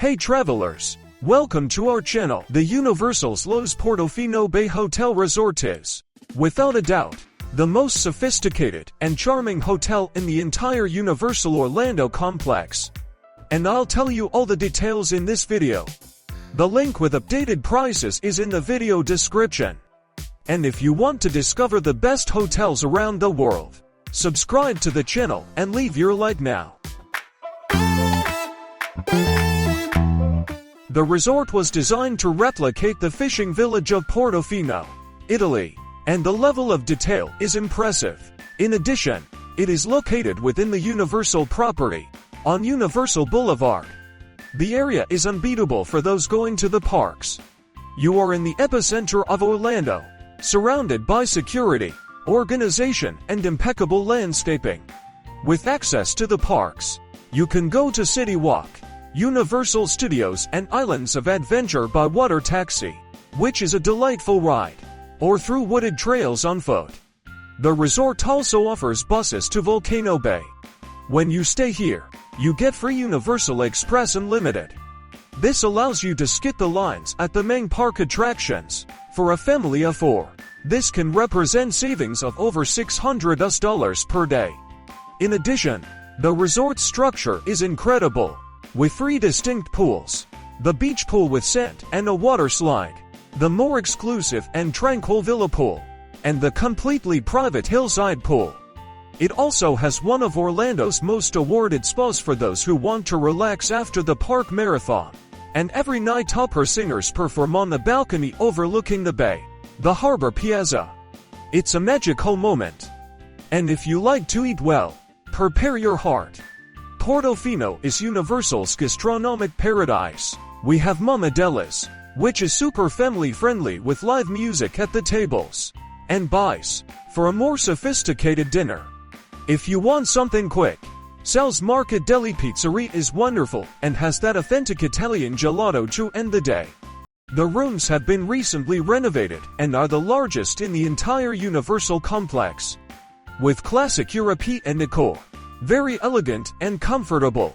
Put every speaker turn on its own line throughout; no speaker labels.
Hey travelers! Welcome to our channel. The Universal's Loews Portofino Bay Hotel Resort is, without a doubt, the most sophisticated and charming hotel in the entire Universal Orlando complex. And I'll tell you all the details in this video. The link with updated prices is in the video description. And if you want to discover the best hotels around the world, subscribe to the channel and leave your like now. The resort was designed to replicate the fishing village of Portofino, Italy, and the level of detail is impressive. In addition, it is located within the Universal property, on Universal Boulevard. The area is unbeatable for those going to the parks. You are in the epicenter of Orlando, surrounded by security, organization, and impeccable landscaping. With access to the parks, you can go to City Walk, Universal Studios and Islands of Adventure by water taxi, which is a delightful ride, or through wooded trails on foot. The resort also offers buses to Volcano Bay. When you stay here, you get free Universal Express Unlimited. This allows you to skip the lines at the main park attractions. For a family of 4, this can represent savings of over $600 per day. In addition, the resort structure is incredible, with 3 distinct pools, the beach pool with sand and a water slide, the more exclusive and tranquil villa pool, and the completely private hillside pool. It also has one of Orlando's most awarded spas for those who want to relax after the park marathon. And every night opera singers perform on the balcony overlooking the bay, the harbor piazza. It's a magical moment. And if you like to eat well, prepare your heart. Portofino is Universal's gastronomic paradise. We have Mamadella's, which is super family friendly with live music at the tables, and Bi's, for a more sophisticated dinner. If you want something quick, Sal's Market Deli Pizzeria is wonderful and has that authentic Italian gelato to end the day. The rooms have been recently renovated and are the largest in the entire Universal complex, with classic European decor. Very elegant and comfortable.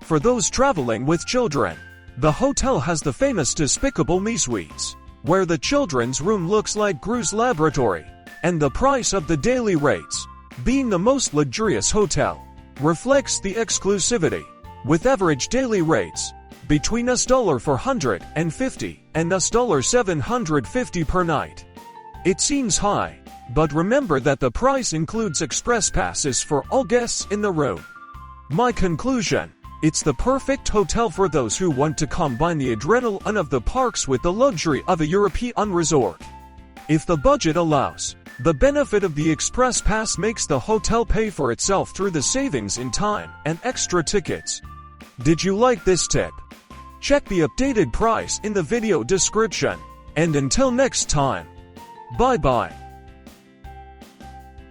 For those traveling with children, the hotel has the famous Despicable Me suites, where the children's room looks like Gru's laboratory, and the price of the daily rates, being the most luxurious hotel, reflects the exclusivity, with average daily rates between $450 and $750 per night. It seems high, but remember that the price includes express passes for all guests in the room. My conclusion: it's the perfect hotel for those who want to combine the adrenaline of the parks with the luxury of a European resort. If the budget allows, the benefit of the express pass makes the hotel pay for itself through the savings in time and extra tickets. Did you like this tip? Check the updated price in the video description. And until next time, bye-bye.